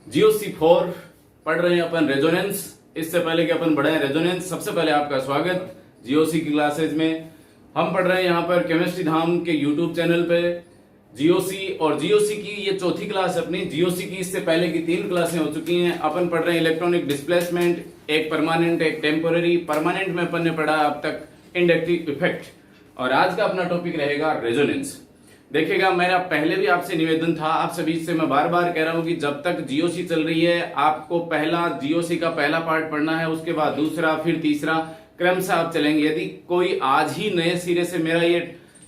GOC4 पढ़ रहे हैं अपन रेजोनेंस। इससे पहले कि अपन बढ़े रेजोनेंस, सबसे पहले आपका स्वागत GOC की क्लासेज में। हम पढ़ रहे हैं यहाँ पर केमिस्ट्री धाम के YouTube चैनल पे GOC, और GOC की ये चौथी क्लास अपनी। GOC की इससे पहले की 3 क्लासें हो चुकी हैं। अपन पढ़ रहे हैं इलेक्ट्रॉनिक डिस्प्लेसमेंट, एक परमानेंट एक टेम्पोररी। परमानेंट में अपन ने पढ़ा अब तक इंडक्टिव इफेक्ट, और आज का अपना टॉपिक रहेगा रेजोनेंस। देखिएगा, मेरा पहले भी आपसे निवेदन था, आप सभी से मैं बार बार कह रहा हूं कि जब तक GOC चल रही है आपको पहला GOC का पहला पार्ट पढ़ना है, उसके बाद दूसरा, फिर तीसरा, क्रमशः आप चलेंगे। यदि कोई आज ही नए सिरे से मेरा ये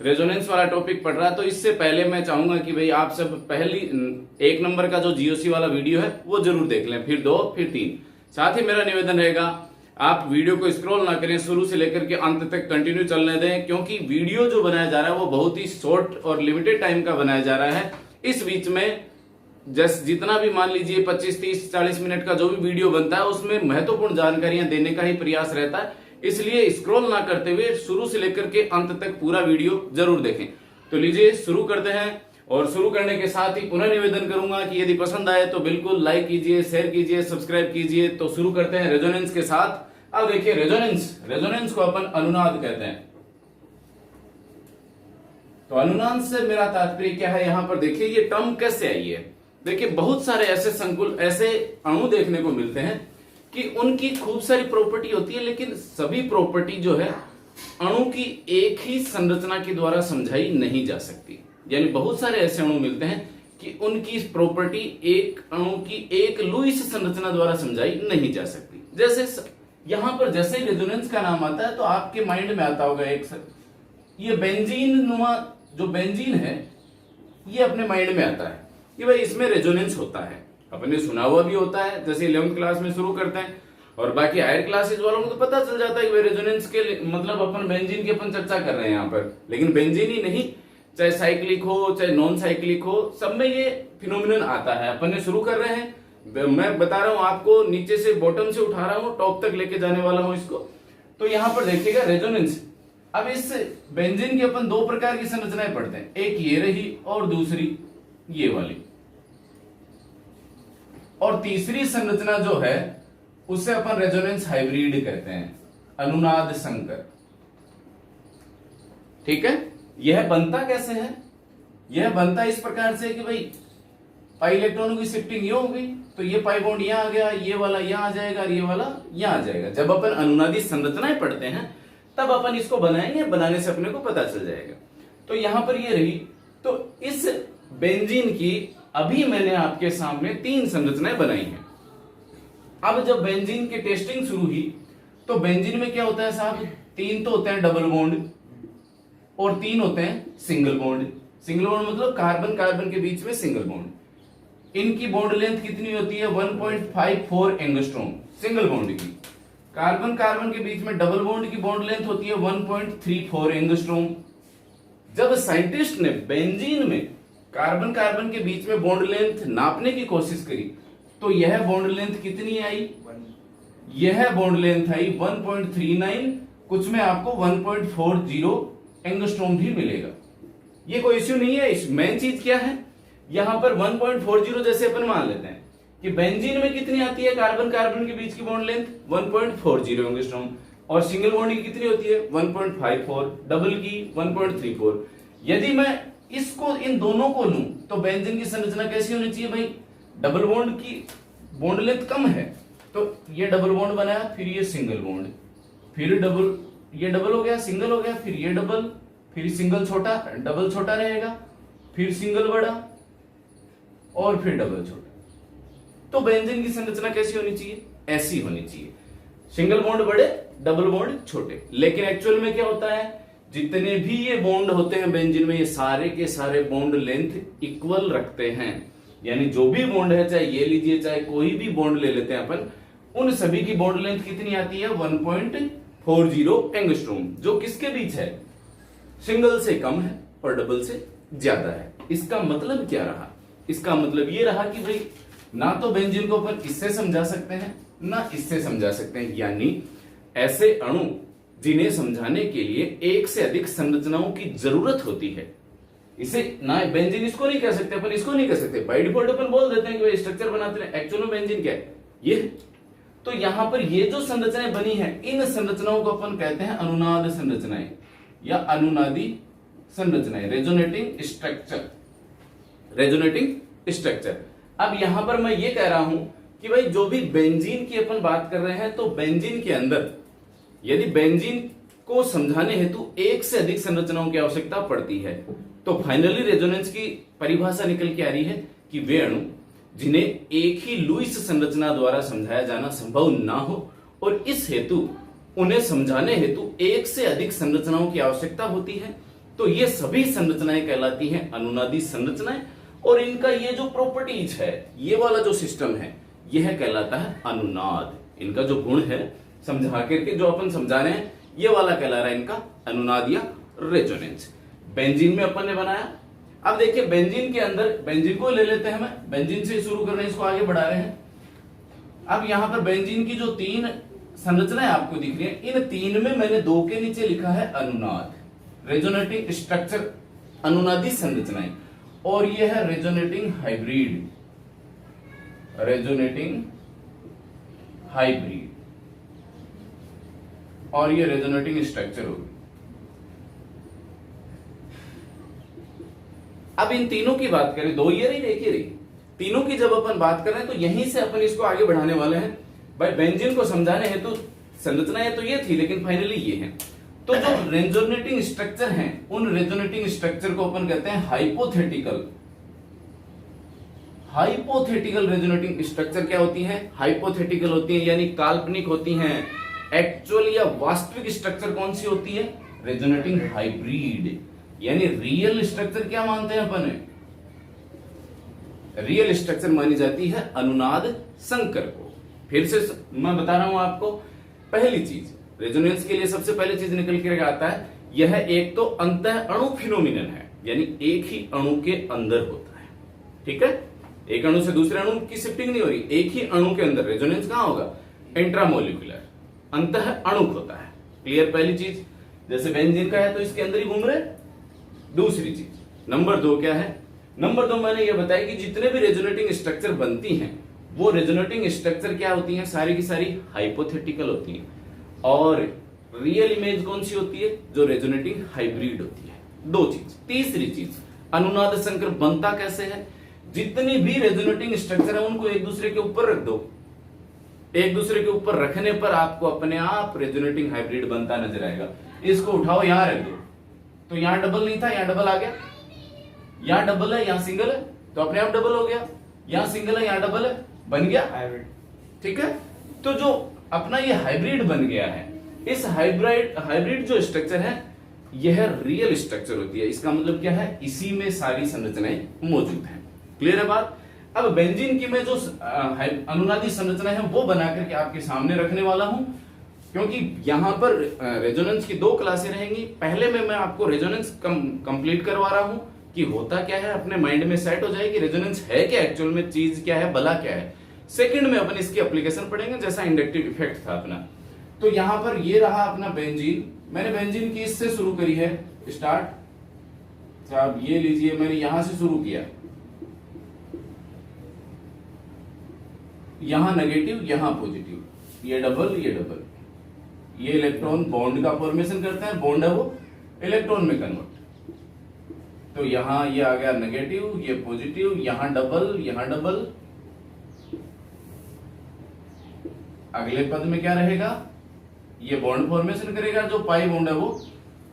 रेजोनेंस वाला टॉपिक पढ़ रहा है तो इससे पहले मैं चाहूंगा कि भाई आप सब पहली 1 नंबर का जो GOC वाला वीडियो है वो जरूर देख लें, फिर 2, फिर 3। साथ ही मेरा निवेदन रहेगा आप वीडियो को स्क्रॉल ना करें, शुरू से लेकर के अंत तक कंटिन्यू चलने दें, क्योंकि वीडियो जो बनाया जा रहा है वो बहुत ही शॉर्ट और लिमिटेड टाइम का बनाया जा रहा है। इस बीच में जितना भी मान लीजिए 25, 30, 40 मिनट का जो भी वीडियो बनता है उसमें महत्वपूर्ण जानकारियां देने का ही प्रयास रहता है। इसलिए स्क्रॉल ना करते हुए शुरू से लेकर के अंत तक पूरा वीडियो जरूर देखें। तो लीजिए शुरू करते हैं, और शुरू करने के साथ ही पुनः निवेदन करूंगा कि यदि पसंद आए तो बिल्कुल लाइक कीजिए, शेयर कीजिए, सब्सक्राइब कीजिए। तो शुरू करते हैं रेजोनेंस के साथ। अब देखिए रेजोनेंस को अपन अनुनाद कहते हैं। तो अनुनाद से मेरा तात्पर्य क्या है, यहां पर देखिए ये टर्म कैसे आई है। देखिए बहुत सारे ऐसे संकुल, ऐसे अणु देखने को मिलते हैं कि उनकी खूब सारी प्रॉपर्टी होती है, लेकिन सभी प्रॉपर्टी जो है अणु की एक ही संरचना के द्वारा समझाई नहीं जा सकती। यानी बहुत सारे ऐसे अणु मिलते हैं कि उनकी प्रॉपर्टी एक अणु की एक लुईस संरचना द्वारा समझाई नहीं जा सकती। जैसे यहां पर जैसे रेजोनेंस का नाम आता है तो आपके माइंड में आता होगा एक ये बेंजीन नुमा जो बेंजीन है ये अपने माइंड में आता है कि भाई इसमें रेजोनेंस होता है। अपने सुना हुआ भी होता है, जैसे 11th क्लास में शुरू करते हैं, और बाकी हायर क्लासेज वालों को तो पता चल जाता है कि रेजोनेंस के मतलब अपन बेंजीन की अपन चर्चा कर रहे हैं यहाँ पर। लेकिन बेंजीन ही नहीं, चाहे साइक्लिक हो चाहे नॉन साइक्लिक हो, सब में ये फिनोमिनन आता है। अपन ने शुरू कर रहे हैं, मैं बता रहा हूं आपको, नीचे से बॉटम से उठा रहा हूं, टॉप तक लेके जाने वाला हूं इसको। तो यहां पर देखिएगा रेजोनेंस। अब इस बेंजीन की अपन 2 प्रकार की संरचनाएं पढ़ते हैं, एक ये रही और दूसरी ये वाली। और तीसरी संरचना जो है उसे अपन रेजोनेंस हाइब्रिड कहते हैं, अनुनाद संकर। ठीक है, यह बनता कैसे है? यह बनता इस प्रकार से कि भाई पाई इलेक्ट्रॉनों की शिफ्टिंग ये होगी तो ये पाई बॉन्ड यहां आ गया, ये वाला यहां आ जाएगा और ये वाला यहां आ जाएगा। जब अपन अनुनादी संरचनाएं पढ़ते हैं तब अपन इसको बनाएंगे, बनाने से अपने को पता चल जाएगा। तो यहां पर ये रही। तो इस बेंजीन की अभी मैंने आपके सामने 3 संरचनाएं बनाई हैं। अब जब बेंजीन की टेस्टिंग शुरू हुई तो बेंजीन में क्या होता है साहब, 3 तो होते हैं डबल बॉन्ड और 3 होते हैं सिंगल बॉन्ड। सिंगल बॉन्ड मतलब कार्बन कार्बन के बीच में सिंगल बॉन्ड। इनकी बॉन्ड लेंथ कितनी होती है? 1.54 एंगस्ट्रॉम सिंगल बॉन्ड की। कार्बन कार्बन के बीच में डबल बॉन्ड की बॉन्ड लेंथ होती है 1.34 एंगस्ट्रॉम। जब साइंटिस्ट ने बेंजीन में कार्बन कार्बन के बीच में बॉन्ड लेंथ नापने की कोशिश करी तो यह बॉन्ड लेंथ कितनी आई? यह बॉन्ड लेंथ आई 1.39, कुछ में आपको 1.40 एंगस्ट्रॉम भी मिलेगा। ये कोई इश्यू नहीं है। इस मेन चीज क्या है, यहां पर 1.40 जैसे अपन मान लेते हैं कि बेंजीन में कितनी आती है कार्बन कार्बन के बीच की बॉन्ड लेंथ 1.40 एंगस्ट्रॉम, और सिंगल बॉन्ड की कितनी होती है 1.54, डबल की 1.34। यदि मैं इसको इन दोनों को लूं तो बेंजीन की संरचना कैसी होनी चाहिए भाई? डबल बॉन्ड की बॉन्ड लेंथ कम है तो ये डबल बॉन्ड बनाया, फिर ये सिंगल बॉन्ड, फिर डबल, ये डबल हो गया, सिंगल हो गया, फिर ये डबल, फिर सिंगल छोटा, डबल छोटा रहेगा, फिर सिंगल बड़ा और फिर डबल छोटा। तो बेंजीन की संरचना कैसी होनी चाहिए? ऐसी होनी चाहिए, सिंगल बॉन्ड बड़े, डबल बॉन्ड छोटे। लेकिन एक्चुअल में क्या होता है, जितने भी ये बॉन्ड होते हैं बेंजीन में, ये सारे के सारे बॉन्ड लेंथ इक्वल रखते हैं। यानी जो भी बॉन्ड है, चाहे ये लीजिए चाहे कोई भी बॉन्ड ले लेते हैं अपन, उन सभी की बॉन्ड लेंथ कितनी आती है 1.40 एंगस्ट्रॉम, जो किसके बीच है? सिंगल से कम है और डबल से ज्यादा है। इसका मतलब क्या रहा? इसका मतलब ये रहा कि भाई ना तो बेंजीन को अपन इससे समझा सकते हैं ना इससे समझा सकते हैं। यानी ऐसे अणु जिन्हें समझाने के लिए एक से अधिक संरचनाओं की जरूरत होती है, इसे ना बेंजीन इसको नहीं कह सकते अपन, इसको नहीं कह सकते, बाय डिफॉल्ट अपन बोल देते हैं कि भाई स्ट्रक्चर बनाते हैं, एक्चुअल में बेंजीन क्या है ये। तो यहां पर ये जो संरचनाएं बनी है, इन संरचनाओं को अपन कहते हैं अनुनाद संरचनाएं या अनुनादी संरचनाएं, रेजोनेटिंग स्ट्रक्चर, रेजोनेटिंग स्ट्रक्चर। अब यहां पर मैं ये कह रहा हूं कि भाई जो भी बेंजीन की अपन बात कर रहे हैं, तो बेंजीन के अंदर यदि बेंजीन को समझाने हेतु एक से अधिक संरचनाओं की आवश्यकता पड़ती है, तो फाइनली रेजोनेंस की परिभाषा निकल के आ रही है कि वे अणु जिन्हें एक ही लुईस संरचना द्वारा समझाया जाना संभव ना हो और इस हेतु उन्हें समझाने हेतु एक से अधिक संरचनाओं की आवश्यकता होती है, तो ये सभी संरचनाएं कहलाती हैं अनुनादी संरचनाएं। और इनका ये जो प्रॉपर्टीज है, ये वाला जो सिस्टम है, यह कहलाता है अनुनाद। इनका जो गुण है समझा करके जो अपन समझा रहे हैं, ये वाला कहला रहा है इनका अनुनाद या रेजोनेंस। बेंजीन में अपन ने बनाया। अब देखिए बेंजीन के अंदर, बेंजीन को ले लेते हैं, हम बेंजीन से शुरू कर रहे हैं, इसको आगे बढ़ा रहे हैं। अब यहां पर बेंजीन की जो 3 संरचनाएं आपको दिख रही है, इन 3 में मैंने 2 के नीचे लिखा है अनुनाद, रेजोनेटिंग स्ट्रक्चर, अनुनादी संरचनाएं। और यह है रेजोनेटिंग हाइब्रिड, रेजोनेटिंग हाइब्रिड, और ये रेजोनेटिंग स्ट्रक्चर होगी। अब इन तीनों की बात करें, 2 ये रही, एक ही रही, तीनों की जब अपन बात कर रहे हैं तो यहीं से अपन इसको आगे बढ़ाने वाले हैं। भाई बेंजीन को समझाने हेतु तो संरचनाएं तो ये थी, लेकिन फाइनली ये है। तो जो रेजोनेटिंग स्ट्रक्चर हैं, उन रेजोनेटिंग स्ट्रक्चर को अपन कहते हैं हाइपोथेटिकल, हाइपोथेटिकल रेजोनेटिंग स्ट्रक्चर क्या होती है? हाइपोथेटिकल होती है, यानी काल्पनिक होती हैं। एक्चुअल या वास्तविक स्ट्रक्चर कौन सी होती है? Resonating hybrid. यानी रियल स्ट्रक्चर क्या मानते हैं अपन? रियल स्ट्रक्चर मानी जाती है अनुनाद संकर को। फिर से मैं बता रहा हूं आपको, पहली चीज रेजोनेंस के लिए सबसे पहली चीज निकल के आता है, यह एक तो अंतः अणु फिनोमिनन है, यानी एक ही अणु के अंदर होता है। ठीक है, एक अणु से दूसरे अणु की शिफ्टिंग नहीं हो रही, एक ही अणु के अंदर। रेजोनेंस कहां होगा? इंट्रामोलिकुलर, अंतः अणुक होता है। क्लियर? पहली चीज, जैसे बेंजीन का है तो इसके अंदर ही घूम रहे। दूसरी चीज नंबर 2 क्या है? नंबर 2 मैंने ये बताया कि जितने भी रेजोनेटिंग स्ट्रक्चर बनती हैं, वो रेजोनेटिंग स्ट्रक्चर क्या होती हैं? सारी की सारी हाइपोथेटिकल होती हैं। और रियल इमेज कौन सी होती है? जो रेजोनेटिंग हाइब्रिड होती है। 2 चीज। तीसरी चीज, अनुनाद संकर बनता कैसे है? जितनी भी रेजोनेटिंग स्ट्रक्चर है उनको एक दूसरे के ऊपर रख दो, एक दूसरे के ऊपर रखने पर आपको अपने आप रेजोनेटिंग हाइब्रिड बनता नजर आएगा। इसको उठाओ, यहां रख दो, तो यहां डबल नहीं था, यहां डबल आ गया। यहां डबल है, यहां सिंगल है, तो अपने आप डबल हो गया। यहां सिंगल है, यहां डबल है, बन गया हाइब्रिड। ठीक है, तो जो अपना ये हाइब्रिड बन गया है, इस हाइब्रिड जो स्ट्रक्चर है, यह रियल स्ट्रक्चर होती है। इसका मतलब क्या है? इसी में सारी संरचनाएं मौजूद हैं। क्लियर है बात? अब बेंजीन की मैं जो अनुनादी संरचना है वो बना करके आपके सामने रखने वाला हूं, क्योंकि यहां पर रेजोनेंस की 2 क्लासें रहेंगी। पहले में मैं आपको रेजोनेंस कंप्लीट करवा रहा हूं कि होता क्या है, अपने माइंड में सेट हो जाए कि रेजोनेंस है क्या, एक्चुअल में चीज क्या है, भला क्या है। सेकंड में अपन इसकी एप्लीकेशन पढ़ेंगे, जैसा इंडक्टिव इफेक्ट था अपना। तो यहां पर ये रहा अपना बेंजीन। मैंने बेंजीन की इससे शुरू करी है स्टार्ट। आप ये लीजिए, मैंने यहां से शुरू किया, यहां नेगेटिव, यहां पॉजिटिव, ये डबल, ये डबल, ये इलेक्ट्रॉन बॉन्ड का फॉर्मेशन करते हैं, बॉन्ड है वो इलेक्ट्रॉन में कन्वर्ट। तो यहां ये आ गया नेगेटिव, ये पॉजिटिव, यहां डबल, यहां डबल। अगले पद में क्या रहेगा? ये बॉन्ड फॉर्मेशन करेगा, जो पाई बॉन्ड है वो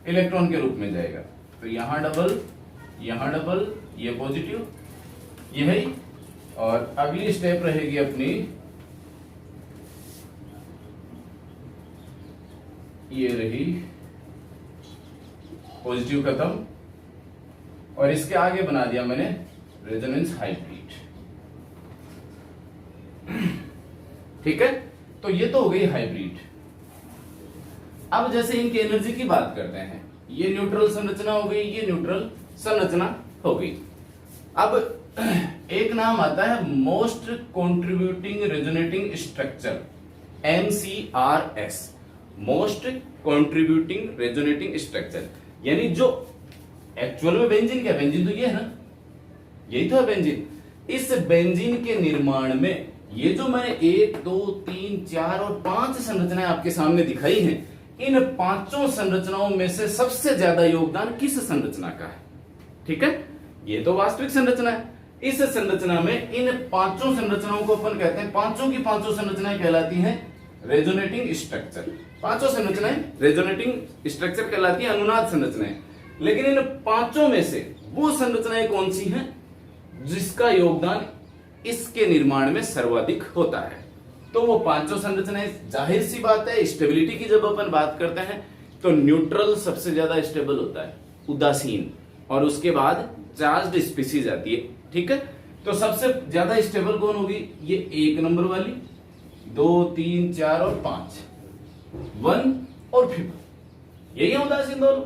इलेक्ट्रॉन के रूप में जाएगा। तो यहां डबल, यहां डबल, ये पॉजिटिव, यही। और अगली स्टेप रहेगी अपनी, ये रही पॉजिटिव खत्म, और इसके आगे बना दिया मैंने रेजोनेंस हाइब्रिड। ठीक है, तो ये तो हो गई हाइब्रिड। अब जैसे इनकी एनर्जी की बात करते हैं, ये न्यूट्रल संरचना हो गई, ये न्यूट्रल संरचना हो गई। अब एक नाम आता है most contributing resonating structure, MCRS, most contributing resonating structure. यानी जो एक्चुअल में बेंजीन क्या, बेंजीन तो ये है ना, यही तो है बेंजीन। इस बेंजीन के निर्माण में ये जो मैंने 1 2 3 4 और 5 संरचनाएं आपके सामने दिखाई हैं, इन पांचों संरचनाओं में से सबसे ज्यादा योगदान किस संरचना का है? ठीक है, ये तो वास्तविक संरचना है। इस संरचना में इन पांचों संरचनाओं को अपन कहते हैं, पांचों की पांचों संरचनाएं कहलाती हैं रेजोनेटिंग स्ट्रक्चर। पांचों संरचनाएं रेजोनेटिंग स्ट्रक्चर कहलाती है, अनुनाद संरचनाएं। लेकिन इन पांचों में से वो संरचनाएं कौन सी हैं जिसका योगदान इसके निर्माण में सर्वाधिक होता है? तो वो पांचों संरचनाएं, जाहिर सी बात है, स्टेबिलिटी की जब अपन बात करते हैं तो न्यूट्रल सबसे ज्यादा स्टेबल होता है, उदासीन, और उसके बाद चार्ज्ड स्पीसीज आती है। ठीक है, तो सबसे ज्यादा स्टेबल कौन होगी? ये 1 नंबर वाली, 2 3 4 और 5, 1 और 5, यही है उदासीन दोनों।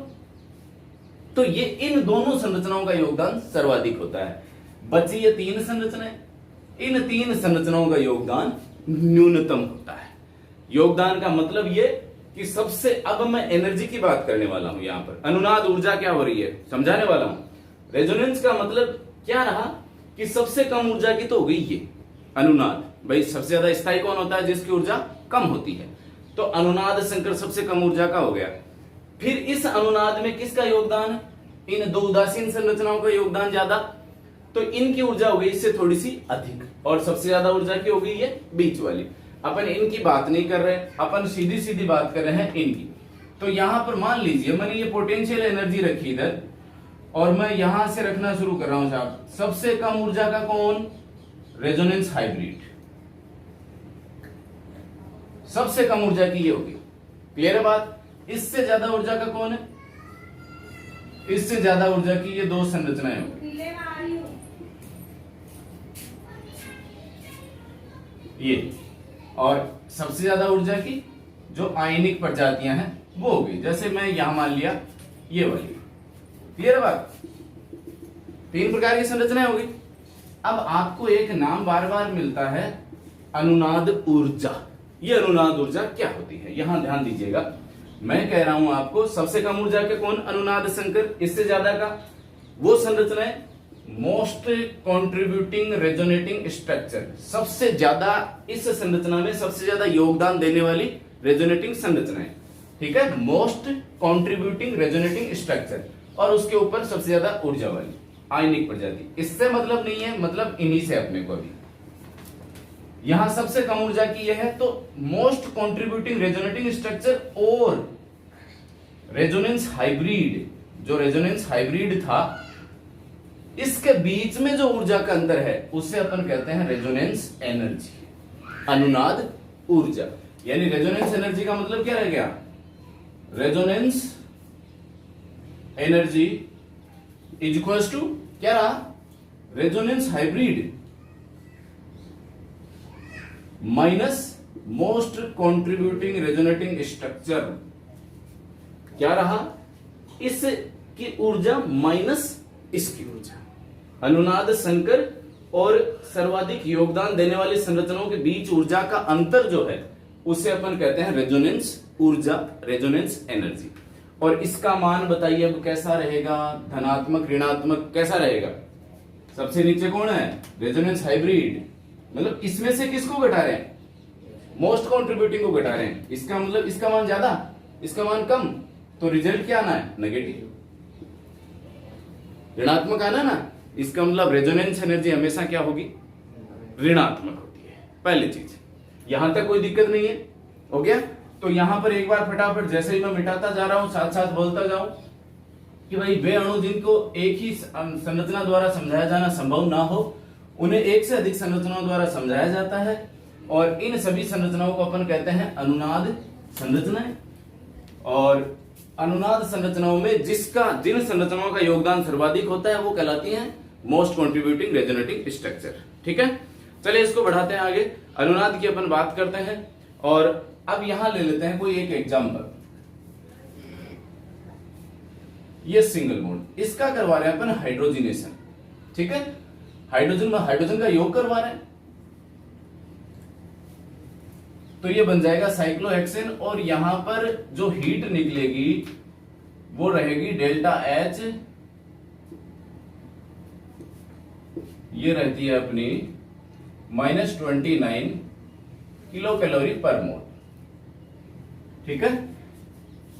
तो ये इन दोनों संरचनाओं का योगदान सर्वाधिक होता है। बची ये 3 संरचनाएं, इन 3 संरचनाओं का योगदान न्यूनतम होता है। योगदान का मतलब ये कि सबसे, अब मैं एनर्जी की बात करने वाला हूं, यहां पर अनुनाद ऊर्जा क्या हो रही है समझाने वाला हूं। रेजोनेंस का मतलब क्या रहा कि सबसे कम ऊर्जा की तो हो गई ये अनुनाद। भाई सबसे ज्यादा स्थायी कौन होता है? जिसकी ऊर्जा कम होती है। तो अनुनाद संकर सबसे कम ऊर्जा का हो गया। फिर इस अनुनाद में किसका योगदान? इन 2 उदासीन संरचनाओं का योगदान ज्यादा, तो इनकी ऊर्जा हो गई इससे थोड़ी सी अधिक, और सबसे ज्यादा ऊर्जा की हो गई है बीच वाली। अपन इनकी बात नहीं कर रहे, अपन सीधी सीधी बात कर रहे हैं इनकी। तो यहां पर मान लीजिए मैंने ये पोटेंशियल एनर्जी रखी इधर, और मैं यहां से रखना शुरू कर रहा हूं साहब। सबसे कम ऊर्जा का कौन? Resonance hybrid. सबसे कम ऊर्जा की ये होगी, क्लियर है बात? इससे ज्यादा ऊर्जा का कौन है? इससे ज्यादा ऊर्जा की ये 2 संरचनाएं होगी, ये। और सबसे ज्यादा ऊर्जा की जो आयनिक प्रजातियां हैं वो होगी, जैसे मैं यहां मान लिया ये वाली। क्लियर है बात? 3 प्रकार की संरचनाएं होगी। अब आपको एक नाम बार बार मिलता है, अनुनाद ऊर्जा। ये अनुनाद ऊर्जा क्या होती है? यहां ध्यान दीजिएगा, मैं कह रहा हूं आपको सबसे कम ऊर्जा के कौन? अनुनाद संकर। इससे ज्यादा का वो संरचनाएं मोस्ट कंट्रीब्यूटिंग रेजोनेटिंग स्ट्रक्चर, सबसे ज्यादा इस संरचना में सबसे ज्यादा योगदान देने वाली रेजोनेटिंग संरचनाएं। ठीक है, मोस्ट कंट्रीब्यूटिंग रेजोनेटिंग स्ट्रक्चर, और उसके ऊपर सबसे ज्यादा ऊर्जा वाली आयनिक प्रजाति। इससे मतलब नहीं है, मतलब इन्हीं से अपने को अभी यहां सबसे कम ऊर्जा की यह है, तो मोस्ट कंट्रीब्यूटिंग रेजोनेटिंग स्ट्रक्चर और रेजोनेंस हाइब्रिड, जो रेजोनेंस हाइब्रिड था इसके बीच में जो ऊर्जा का अंतर है उसे अपन कहते हैं रेजोनेंस एनर्जी, अनुनाद ऊर्जा। यानी रेजोनेंस एनर्जी का मतलब क्या रह गया? Resonance energy is equal to क्या रहा? Resonance hybrid minus most contributing resonating structure. क्या रहा? इसकी ऊर्जा माइनस इसकी ऊर्जा। अनुनाद संकर और सर्वाधिक योगदान देने वाली संरचनाओं के बीच ऊर्जा का अंतर जो है उसे अपन कहते हैं रेजोनेंस ऊर्जा, रेजोनेंस एनर्जी। और इसका मान बताइए अब कैसा रहेगा? धनात्मक, ऋणात्मक, कैसा रहेगा? सबसे नीचे कौन है? Resonance hybrid. मतलब इसमें से किसको घटा रहे हैं? मोस्ट कंट्रीब्यूटिंग को घटा रहे हैं। इसका मतलब इसका मान ज्यादा, इसका मान कम, तो रिजल्ट क्या आना है? नेगेटिव, ऋणात्मक आना ना। इसका मतलब रेजोनेंस एनर्जी हमेशा क्या होगी? ऋणात्मक होती है। पहली चीज, यहां तक कोई दिक्कत नहीं है, हो गया? तो यहां पर एक बार फटाफट जैसे ही मैं मिटाता जा रहा हूं साथ साथ बोलता जाऊं कि भाई वे अणु जिनको एक ही संरचना द्वारा समझाया जाना संभव ना हो उन्हें एक से अधिक संरचनाओं द्वारा समझाया जाता है, और इन सभी संरचनाओं को अपन कहते हैं अनुनाद संरचनाएं। और अनुनाद संरचनाओं में जिन संरचनाओं का योगदान सर्वाधिक होता है वो कहलाती हैं मोस्ट कंट्रीब्यूटिंग रेजोनेटिंग स्ट्रक्चर। ठीक है, चलिए इसको बढ़ाते हैं आगे, अनुनाद की अपन बात करते हैं। और अब यहां ले लेते हैं कोई एक एग्जांपल, ये सिंगल बॉन्ड, इसका करवा रहे हैं अपन हाइड्रोजिनेशन। ठीक है, हाइड्रोजन का योग करवा रहे हैं, तो ये बन जाएगा साइक्लोहेक्सेन, और यहां पर जो हीट निकलेगी वो रहेगी डेल्टा H ये रहती है अपनी -29 किलो कैलोरी पर मोल। ठीक है,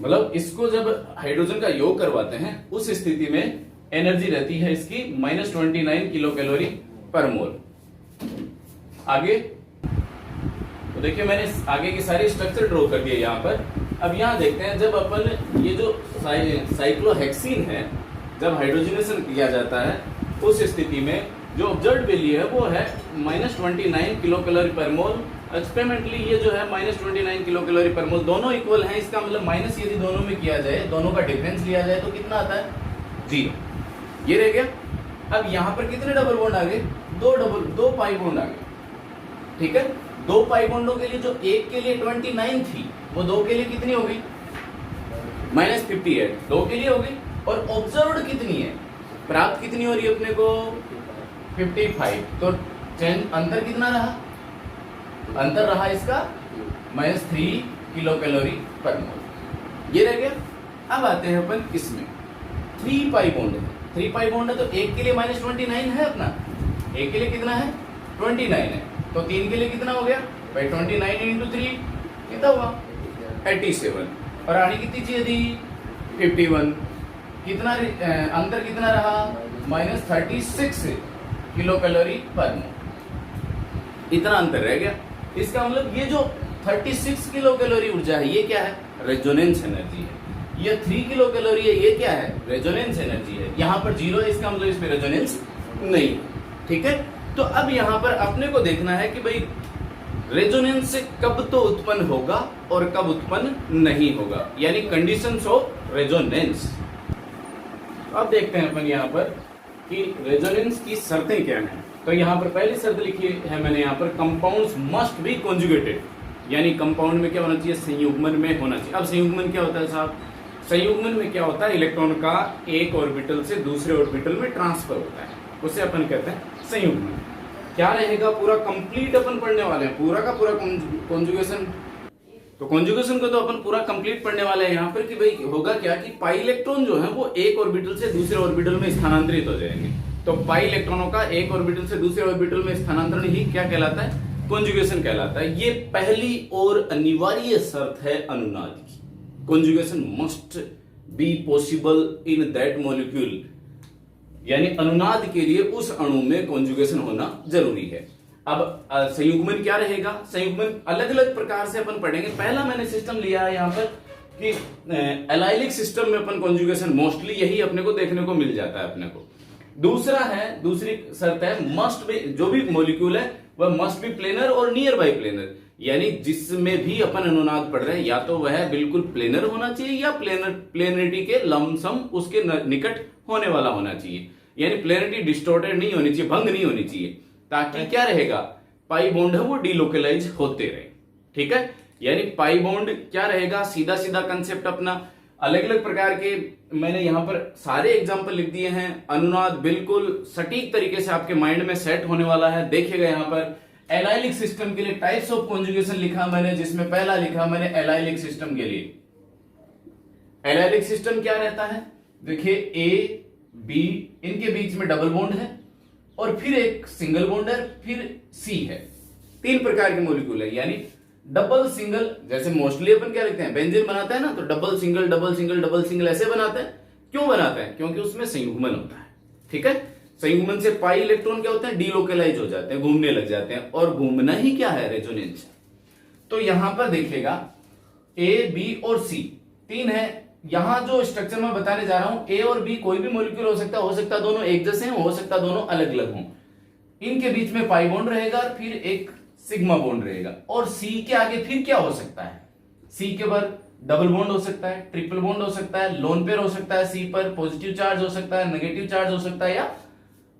मतलब इसको जब हाइड्रोजन का योग करवाते हैं उस स्थिति में एनर्जी रहती है इसकी -29 किलो कैलोरी पर मोल। आगे तो देखिए मैंने आगे की सारी स्ट्रक्चर ड्रॉ कर दिए यहाँ पर। अब यहाँ देखते हैं जब अपन ये जो साइक्लोहेक्सीन है जब हाइड्रोजनेशन किया जाता है उस स्थिति में जो ऑब्जर्व्ड वैल्यू है वो है -29 किलो कैलोरी पर मोल। एक्सपेरिमेंटली ये जो है -29 किलो कैलोरी पर मोल दोनों इक्वल हैं। इसका मतलब माइनस यदि दोनों में किया जाए, दोनों का डिफरेंस लिया जाए तो कितना आता है? 0। ये रह गया। अब यहाँ पर कितने डबल बॉन्ड आ गए? दो पाई बॉन्ड आ गए। ठीक है, 2 पाई बॉन्डों के लिए जो एक के लिए 29 थी वो 2 के लिए कितनी होगी? -58। 2 के लिए होगी। और ऑब्जर्व्ड कितनी है? प्राप्त कितनी हो रही है अपने को? 55। तो अंतर कितना रहा? अंतर रहा इसका -3 किलो कैलोरी पर मोल। ये रह गया। अब आते हैं अपन इसमें 3 पाई बॉन्ड है। 3 पाई बॉन्ड है तो एक के लिए -29 है अपना, एक के लिए कितना है? 29 है। तो 3 के लिए कितना हो गया भाई? 29 इंटू 3 कितना हुआ? 87। और आने कितनी चाहिए थी? 51। कितना अंतर कितना रहा? -36 किलो कैलोरी पर मोल। इतना अंतर रह गया। इसका मतलब ये जो 36 किलो कैलोरी ऊर्जा है ये क्या है? रेजोनेंस एनर्जी है। ये 3 किलो कैलोरी है, ये क्या है? रेजोनेंस एनर्जी है। यहाँ पर 0 है, इसका मतलब इसमें रेजोनेंस नहीं। ठीक है, तो अब यहाँ पर अपने को देखना है कि भाई रेजोनेंस कब तो उत्पन्न होगा और कब उत्पन्न नहीं होगा, यानी कंडीशंस ऑफ रेजोनेंस। अब देखते हैं अपन यहाँ पर कि रेजोनेंस की शर्तें क्या हैं। तो यहाँ पर पहली शर्त लिखी है मैंने यहाँ पर, कंपाउंड्स मस्ट बी कॉन्जुगेटेड, यानी कंपाउंड में क्या होना चाहिए? संयुग्मन में होना चाहिए। अब संयुग्मन क्या होता है साहब? संयुग्मन में क्या होता है? इलेक्ट्रॉन का एक ऑर्बिटल से दूसरे ऑर्बिटल में ट्रांसफर होता है, उसे अपन कहते हैं संयुग्मन। क्या रहेगा? पूरा कंप्लीट अपन पढ़ने वाले हैं, पूरा का पूरा कॉन्जुगेशन। तो कॉन्जुगेशन को तो अपन पूरा कंप्लीट पढ़ने वाले हैं यहाँ पर कि भाई होगा क्या कि पाई इलेक्ट्रॉन जो है वो एक ऑर्बिटल से दूसरे ऑर्बिटल में स्थानांतरित हो जाएंगे। तो पाई इलेक्ट्रॉनों का एक ऑर्बिटल से दूसरे ऑर्बिटल में स्थानांतरण ही क्या कहलाता है? कॉन्जुगेशन कहलाता है। ये पहली और अनिवार्य शर्त है अनुनाद की। Conjugation must be possible in that molecule, यानी अनुनाद के लिए उस अणु में कॉन्जुगेशन होना जरूरी है। अब संयुग्मन क्या रहेगा? संयुग्मन अलग अलग प्रकार से अपन पढ़ेंगे। पहला मैंने सिस्टम लिया है यहाँ पर कि एलाइलिक सिस्टम में अपन कॉन्जुगेशन मोस्टली यही अपने को देखने को मिल जाता है अपने को। दूसरी शर्त है मस्ट बी, जो भी मॉलिक्यूल है वह मस्ट बी प्लेनर और नियर बाई प्लेनर, यानी जिसमें भी अपन अनुनाद पढ़ रहे हैं या तो वह बिल्कुल प्लेनर होना चाहिए या प्लेनरिटी के लमसम उसके निकट होने वाला होना चाहिए, यानी प्लेनरिटी डिस्टॉर्टेड नहीं होनी चाहिए, भंग नहीं होनी चाहिए, ताकि क्या रहेगा? पाई बॉन्ड है वो डिलोकलाइज होते रहे। ठीक है, यानी पाई बॉन्ड क्या रहेगा? सीधा सीधा कंसेप्ट अपना। अलग अलग प्रकार के मैंने यहाँ पर सारे एग्जाम्पल लिख दिए हैं। अनुनाद बिल्कुल सटीक तरीके से आपके माइंड में सेट होने वाला है। देखिएगा यहाँ पर एलाइलिक सिस्टम के लिए टाइप्स ऑफ कॉन्जुगेशन लिखा मैंने, जिसमें पहला लिखा मैंने एलाइलिक सिस्टम के लिए। एलाइलिक सिस्टम क्या रहता है? देखिए ए बी, इनके बीच में डबल बॉन्ड है और फिर एक सिंगल बॉन्ड है, फिर सी है। 3 प्रकार के मॉलिक्यूल है, यानी डबल सिंगल, जैसे मोस्टली अपन क्या लिखते हैं? बेंजीन बनाते हैं ना, तो double single double single double single ऐसे बनाते हैं। क्यों बनाते हैं? क्योंकि उसमें संयुग्मन होता है। ठीक है, संयुग्मन से पाई इलेक्ट्रॉन क्या होते हैं? डीलोकलाइज हो जाते हैं, घूमने लग जाते हैं, और घूमना ही क्या है? रेजोनेंस। तो यहां पर देखिएगा ए बी और सी 3 है। यहां जो स्ट्रक्चर मैं बताने जा रहा हूं, ए और बी कोई भी मॉलिक्यूल हो सकता दोनों एक जैसे हो सकता दोनों अलग अलग हों। इनके बीच में पाई बॉन्ड रहेगा, फिर एक सिग्मा बॉन्ड रहेगा, और सी के आगे फिर क्या हो सकता है? सी के बाद डबल बॉन्ड हो सकता है, ट्रिपल बॉन्ड हो सकता है, लोन पेयर हो सकता है, सी पर पॉजिटिव चार्ज हो सकता है, नेगेटिव चार्ज हो सकता है, या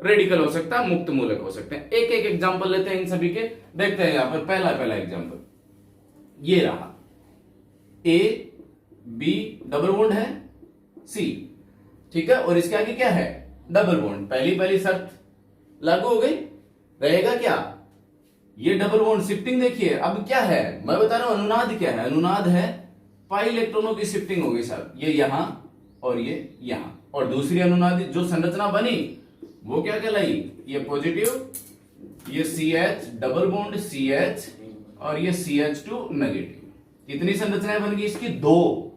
रेडिकल हो सकता है, मुक्त मूलक हो सकते हैं। एक एक एग्जांपल लेते हैं इन सभी के, देखते हैं यहां पर पहला एग्जांपल ये रहा। ए बी डबल बॉन्ड है, सी, ठीक है, और इसके आगे क्या है? Double bond. पहली शर्त लागू हो गई। रहेगा क्या? ये डबल बॉन्ड शिफ्टिंग देखिए। अब क्या है मैं बता रहा हूं, अनुनाद क्या है? अनुनाद है पाई इलेक्ट्रॉनों की शिफ्टिंग होगी साहब, ये यहां और ये यहां। और दूसरी अनुनाद जो संरचना बनी वो क्या कहलाई, ये पॉजिटिव, ये CH डबल बॉन्ड CH और ये CH2 नेगेटिव। कितनी संरचनाएं बन गई इसकी, 2।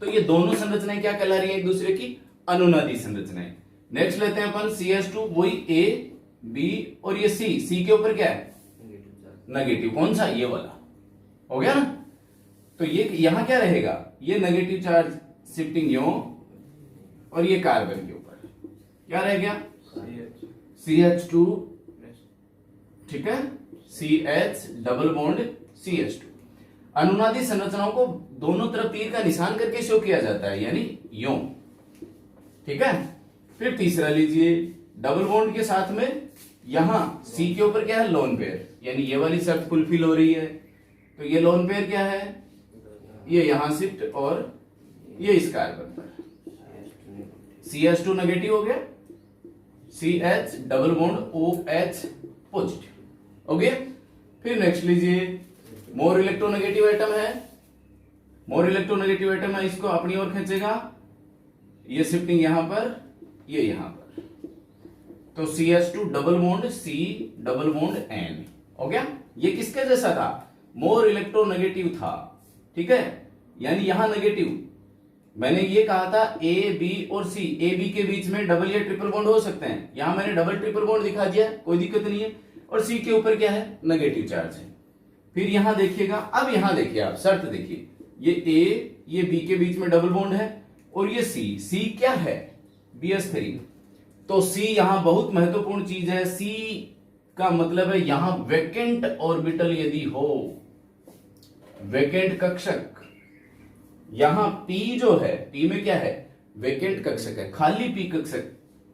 तो ये दोनों संरचनाएं क्या कहला रही है, एक दूसरे की अनुनादी संरचनाएं। नेक्स्ट लेते हैं अपन CH2, वही A B और ये C के ऊपर क्या है, नेगेटिव। कौन सा, ये वाला, हो गया ना। तो ये यहां क्या रहेगा, ये नेगेटिव चार्ज शिफ्टिंग यो, और ये कार्बन के ऊपर क्या रह गया, CH2, ठीक है, CH डबल बॉन्ड CH2। अनुनादी संरचनाओं को दोनों तरफ तीर का निशान करके शो किया जाता है, यानी यो, ठीक है। फिर तीसरा लीजिए, डबल बॉन्ड के साथ में यहां C के ऊपर क्या है, लोन पेयर, यानी ये वाली शर्त फुलफिल हो रही है। तो ये लोन पेयर क्या है, ये यहां शिफ्ट और ये इस कार्बन पर, CH2 नेगेटिव हो गया, CH double bond OH positive, हो गया। फिर नेक्स्ट लीजिए, मोर इलेक्ट्रोनेगेटिव एटम है, मोर इलेक्ट्रोनेगेटिव एटम है, इसको अपनी ओर खींचेगा, ये शिफ्टिंग यहां पर, ये यहां पर, तो CH2 double bond C double bond N, हो गया। ये किसके जैसा था, मोर इलेक्ट्रोनेगेटिव था, ठीक है, यानी यहां नेगेटिव। मैंने ये कहा था A B और C, A B के बीच में डबल या ट्रिपल बॉन्ड हो सकते हैं, यहां मैंने डबल ट्रिपल बॉन्ड दिखा दिया, कोई दिक्कत नहीं है। और C के ऊपर क्या है, नेगेटिव चार्ज है। फिर यहां देखिएगा, अब यहां देखिए आप शर्त देखिए, ये A ये B के बीच में डबल बॉन्ड है, और ये C क्या है, BS3। तो C यहां बहुत महत्वपूर्ण चीज है। C का मतलब है यहां वैकेंट ऑर्बिटल यदि हो, वैकेंट कक्षक, यहां P जो है, P में क्या है, वैकेंट कक्षक है, खाली P कक्षक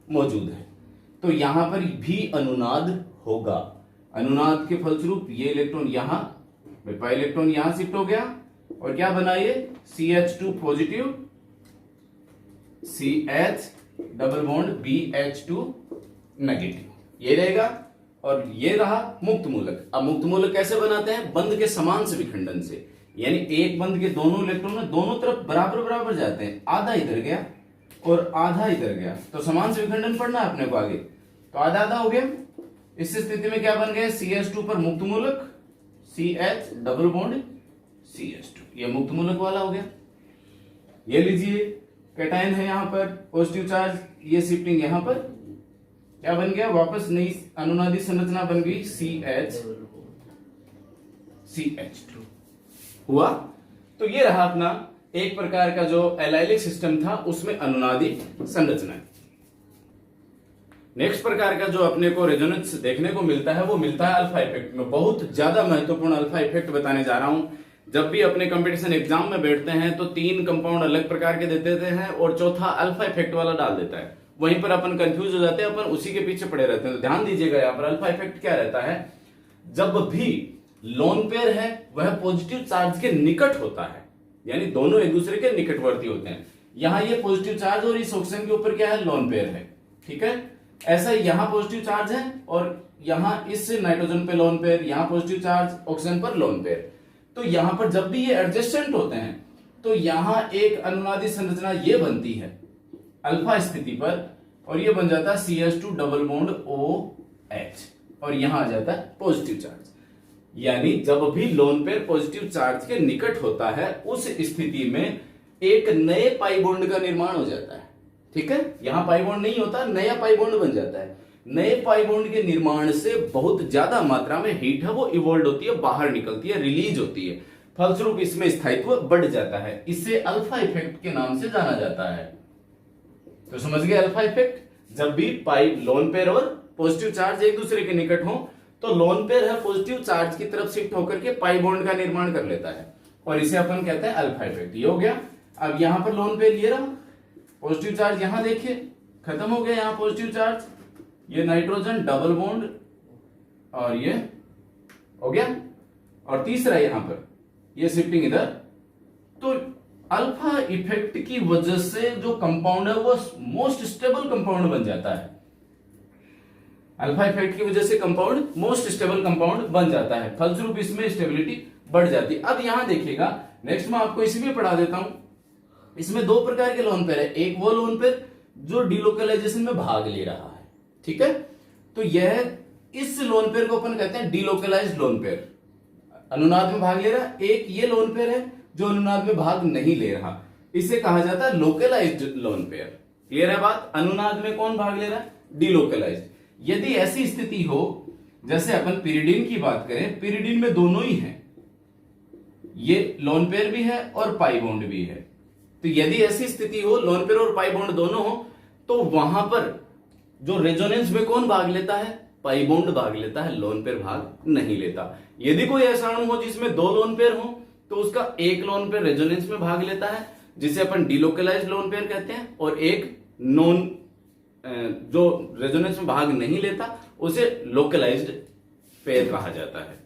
मौजूद है, तो यहां पर भी अनुनाद होगा। अनुनाद के फलस्वरूप ये इलेक्ट्रॉन यहां, पाई इलेक्ट्रॉन यहां शिफ्ट हो गया, और क्या बना ये, CH2 positive, CH double bond BH2 negative, ये रहेगा। और ये रहा मुक्त मूलक। अब मुक्त मूलक कैसे बनाते हैं, बंध के समान से विखंडन से, यानी एक बंध के दोनों इलेक्ट्रॉन दोनों तरफ बराबर बराबर जाते हैं, आधा इधर गया और आधा इधर गया, तो समान से विखंडन पढ़ना है अपने को आगे, तो आधा आधा हो गया। इस स्थिति में क्या बन गया, CH2 पर मुक्त मूलक, CH डबल बॉन्ड CH2, ये मुक्त मूलक वाला हो गया। ये लीजिए, कैटायन है यहां पर पॉजिटिव चार्ज, ये शिफ्टिंग यहां पर क्या बन गया, वापस नई अनुनादी संरचना बन गई, CH2 हुआ। तो ये रहा अपना एक प्रकार का जो एलाइलिक सिस्टम था, उसमें अनुनादी संरचना। नेक्स्ट प्रकार का जो अपने को रेजोनेंस देखने को मिलता है, वो मिलता है अल्फा इफेक्ट में। बहुत ज्यादा महत्वपूर्ण अल्फा इफेक्ट बताने जा रहा हूं। जब भी अपने कंपटीशन एग्जाम में बैठते हैं तो 3 कंपाउंड अलग प्रकार के दे देते हैं और चौथा अल्फा इफेक्ट वाला डाल देता है, वहीं पर अपन कंफ्यूज हो जाते हैं, अपन उसी के पीछे पड़े रहते हैं। तो ध्यान दीजिएगा, यहाँ पर अल्फा इफेक्ट क्या रहता है, जब भी लोन पेयर है वह पॉजिटिव चार्ज के निकट होता है, यानी दोनों एक दूसरे के निकटवर्ती होते हैं। यहां ये पॉजिटिव चार्ज और इस ऑक्सीजन के ऊपर क्या है, लोन पेयर है, ठीक है। ऐसा यहां पॉजिटिव चार्ज है और यहां इस नाइट्रोजन पे लोन पेयर, यहां पॉजिटिव चार्ज ऑक्सीजन पर लोन पेयर। तो यहां पर जब भी ये एडजस्टेंट होते हैं तो यहां एक अनुनादी संरचना ये बनती है अल्फा स्थिति पर, और ये बन जाता है CH2 डबल बॉन्ड OH, और यहां आ जाता है पॉजिटिव चार्ज। यानी जब भी लोन पेयर पॉजिटिव चार्ज के निकट होता है, उस स्थिति में एक नए पाई बॉन्ड का निर्माण हो जाता है, ठीक है। यहां पाई बॉन्ड नहीं होता, नया पाई बॉन्ड बन जाता है। नए पाई बॉन्ड के निर्माण से बहुत ज्यादा मात्रा में हीट है वो इवॉल्व होती है, बाहर निकलती है, रिलीज होती है, फलस्वरूप इसमें स्थायित्व बढ़ जाता है। इसे अल्फा इफेक्ट के नाम से जाना जाता है। तो समझ गए अल्फा इफेक्ट। जब भी पाई लोन पेयर और पॉजिटिव चार्ज एक दूसरे के निकट हो तो लोन पेयर है पॉजिटिव चार्ज की तरफ शिफ्ट होकर के पाई बॉन्ड का निर्माण कर लेता है, और इसे अपन कहते हैं अल्फा इफेक्ट। ये हो गया। अब यहां पर लोन पेयर ये रहा, पॉजिटिव चार्ज यहां देखिए खत्म हो गया, यहां पॉजिटिव चार्ज, ये नाइट्रोजन डबल बॉन्ड और ये हो गया, और तीसरा यहां पर ये शिफ्टिंग इधर। तो अल्फा इफेक्ट की वजह से जो कंपाउंड है वो मोस्ट स्टेबल कंपाउंड बन जाता है। अल्फा इफेक्ट की वजह से कंपाउंड मोस्ट स्टेबल कंपाउंड बन जाता है, फलस्वरूप इसमें स्टेबिलिटी बढ़ जाती है। अब यहां देखिएगा, नेक्स्ट में आपको इसी में पढ़ा देता हूं। इसमें 2 प्रकार के लोन पेयर है, एक वो लोन पेयर जो डिलोकलाइजेशन में भाग ले रहा है, ठीक है, तो यह इस लोन पेयर को अपन कहते हैं डीलोकलाइज्ड लोन पेयर। अनुनाद में भाग ले रहा, एक ये लोन पेयर है जो अनुनाद में भाग नहीं ले रहा, इसे कहा जाता है लोकलाइज्ड लोन पेयर। क्लियर है बात? अनुनाद में कौन भाग ले रहा है? डीलोकलाइज्ड। यदि ऐसी स्थिति हो, जैसे अपन पिरिडिन की बात करें, पिरिडिन में दोनों ही हैं, ये लोन पेयर भी है और पाई बॉन्ड भी है, तो यदि ऐसी स्थिति हो लोन पेयर और पाई बॉन्ड दोनों हो, तो वहां पर जो रेजोनेंस में कौन भाग लेता है? पाई बॉन्ड भाग लेता है, लोन पेयर भाग नहीं लेता। यदि कोई ऐसा अणु हो जिसमें दो लोन पेयर हो, तो उसका एक लोन पेयर रेजोनेंस में भाग लेता है, जिसे अपन डीलोकलाइज्ड लोन पेयर कहते हैं, और एक नॉन जो रेजोनेंस में भाग नहीं लेता उसे लोकलाइज्ड पेयर कहा जाता है।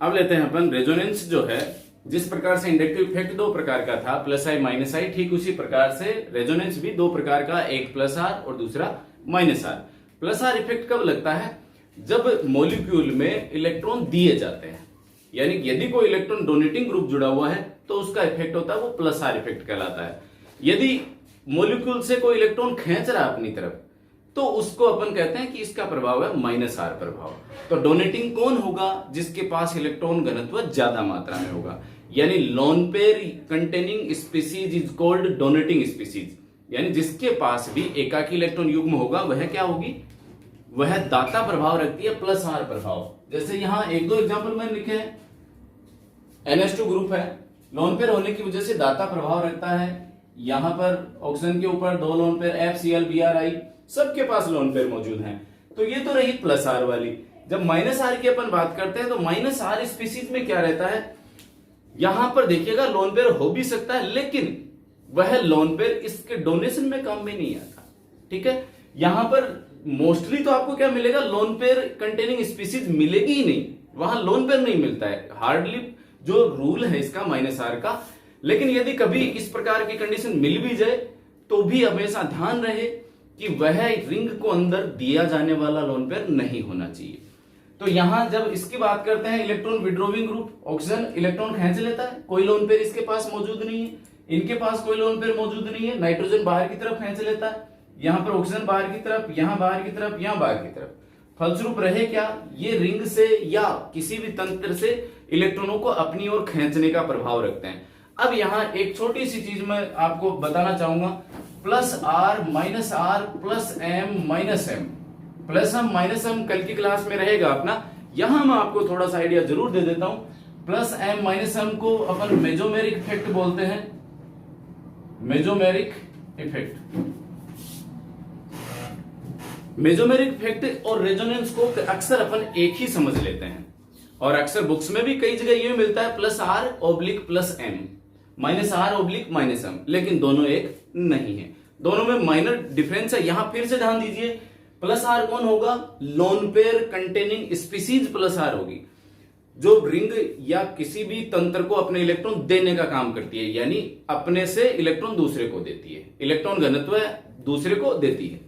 अब लेते हैं अपन रेजोनेंस जो है, जिस प्रकार से इंडक्टिव इफेक्ट दो प्रकार का था, प्लस आई माइनस आई, ठीक उसी प्रकार से रेजोनेंस भी दो प्रकार का, एक प्लस आर और दूसरा minus R. Plus R effect कब लगता है? जब मॉलिक्यूल में इलेक्ट्रॉन दिए जाते हैं, यानी यदि कोई इलेक्ट्रॉन डोनेटिंग ग्रुप जुड़ा हुआ है तो उसका इफेक्ट होता है, वो प्लस आर इफेक्ट कहलाता है। यदि मॉलिक्यूल से कोई इलेक्ट्रॉन खींच रहा है अपनी तरफ, तो उसको अपन कहते हैं कि इसका प्रभाव है माइनस आर प्रभाव। तो डोनेटिंग कौन होगा? जिसके पास इलेक्ट्रॉन घनत्व ज्यादा मात्रा में होगा, यानी loan pair containing species is called donating species, यानी जिसके पास भी एकाकी इलेक्ट्रॉन युग्म होगा वह क्या होगी? वह दाता प्रभाव रखती है, प्लस आर प्रभाव। जैसे यहां एक दो एग्जाम्पल मैंने लिखे हैं, NH2 ग्रुप है, लोन पेयर होने की वजह से दाता प्रभाव रखता है। यहां पर ऑक्सीजन के ऊपर दो लोन पेयर FCl-BrI, सबके पास लोन पेयर मौजूद हैं। तो ये तो रही प्लस आर वाली। जब माइनस आर की अपन बात करते हैं तो माइनस आर स्पीसीज में क्या रहता है? यहां पर देखिएगा लोन पेयर हो भी सकता है, लेकिन वह लोन पेयर इसके डोनेशन में काम में नहीं आता। ठीक है, यहां पर मोस्टली तो आपको क्या मिलेगा? लोन पेयर कंटेनिंग स्पीसीज मिलेगी ही नहीं, वहां लोन पेयर नहीं मिलता है, हार्डली जो रूल है इसका माइनस आर का। लेकिन यदि कभी इस प्रकार की कंडीशन मिल भी जाए तो भी हमेशा ध्यान रहे कि वह रिंग को अंदर दिया जाने वाला लोन पेयर नहीं होना चाहिए। तो यहां जब इसकी बात करते हैं, electron withdrawing group, oxygen electron खींच लेता है, कोई लोन पेयर इसके पास मौजूद नहीं है, इनके पास कोई लोन पेयर मौजूद नहीं है, नाइट्रोजन बाहर की तरफ खींच लेता है, यहां पर ऑक्सीजन बाहर की तरफ, यहां बाहर की तरफ, यहां बाहर की तरफ। फलस्वरूप रहे क्या? ये रिंग से या किसी भी तंत्र से इलेक्ट्रॉनों को अपनी ओर खींचने का प्रभाव रखते हैं। अब यहां एक छोटी सी चीज मैं आपको बताना चाहूंगा, plus R minus R plus M minus M, plus M minus M कल की क्लास में रहेगा अपना। यहां मैं आपको थोड़ा सा आइडिया जरूर दे देता हूं। प्लस एम माइनस एम को अपन मेजोमेरिक इफेक्ट बोलते हैं, मेजोमेरिक इफेक्ट। मेजोमेरिक इफेक्ट और रेजोनेंस को अक्सर अपन एक ही समझ लेते हैं, और अक्सर बुक्स में भी कई जगह ये मिलता है plus R oblique plus M, minus R oblique minus M, लेकिन दोनों एक नहीं है, दोनों में माइनर डिफरेंस है। यहां फिर से ध्यान दीजिए, प्लस आर कौन होगा? Lone pair containing species plus R होगी, जो रिंग या किसी भी तंत्र को अपने इलेक्ट्रॉन देने का काम करती है, यानी अपने से इलेक्ट्रॉन दूसरे को देती है, इलेक्ट्रॉन घनत्व दूसरे को देती है।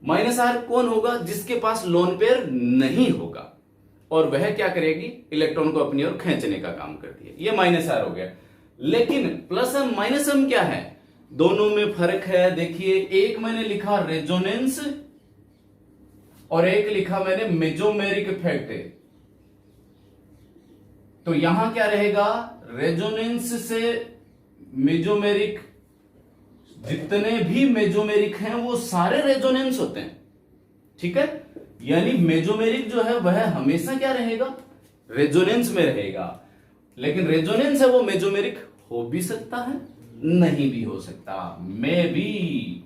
माइनस आर कौन होगा? जिसके पास लोन पेयर नहीं होगा, और वह क्या करेगी? इलेक्ट्रॉन को अपनी ओर खींचने का काम करती है, ये माइनस आर हो गया। लेकिन प्लस एम माइनस एम क्या है? दोनों में फर्क है। देखिए, एक मैंने लिखा रेजोनेंस और एक लिखा मैंने मेजोमेरिक इफेक्ट। तो यहां क्या रहेगा? रेजोनेंस से मेजोमेरिक, जितने भी मेजोमेरिक हैं वो सारे रेजोनेंस होते हैं। ठीक है, यानी मेजोमेरिक जो है वह हमेशा क्या रहेगा? रेजोनेंस में रहेगा। लेकिन रेजोनेंस है वो मेजोमेरिक हो भी सकता है, नहीं भी हो सकता, मे बी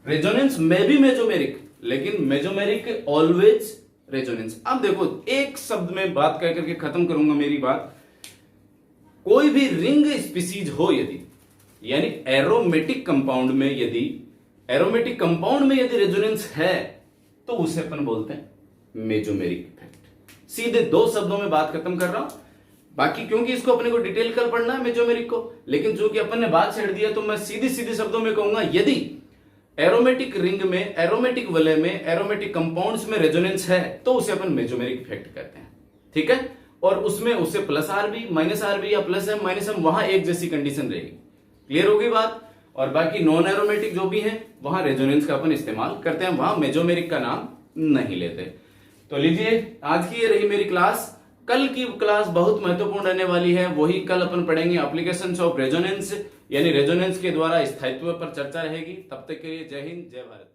रेजोनेंस में भी मेजोमेरिक, लेकिन मेजोमेरिक ऑलवेज रेजोनेंस। अब देखो, एक शब्द में बात कह करके खत्म करूंगा मेरी बात। कोई भी रिंग स्पीसीज हो यदि, यानी एरोमेटिक कंपाउंड में यदि रेजोनेंस है, तो उसे अपन बोलते हैं मेजोमेरिक इफेक्ट। सीधे दो शब्दों में बात खत्म कर रहा हूं। बाकी क्योंकि इसको अपने को डिटेल कर पढ़ना है मेजोमेरिक को, लेकिन चूंकि अपन ने बात छेड़ दिया तो मैं सीधी शब्दों में कहूंगा, यदि एरोमेटिक रिंग में, एरोमेटिक वलय में, एरोमेटिक कंपाउंड्स में रेजोनेंस है तो उसे अपन मेजोमेरिक इफेक्ट कहते हैं। ठीक है, और उसमें उससे प्लस आर भी, माइनस आर भी या प्लस एम माइनस एम, वहां एक जैसी कंडीशन रहेगी। क्लियर होगी बात? और बाकी नॉन एरोमेटिक जो भी है वहां रेजोनेंस का अपन इस्तेमाल करते हैं, वहां मेजोमेरिक का नाम नहीं लेते। तो लीजिए, आज की ये रही मेरी क्लास। कल की क्लास बहुत महत्वपूर्ण रहने वाली है, वही कल अपन पढ़ेंगे एप्लीकेशंस ऑफ रेजोनेंस, यानी रेजोनेंस के द्वारा स्थायित्व पर चर्चा रहेगी। तब तक के लिए जय हिंद, जय भारत।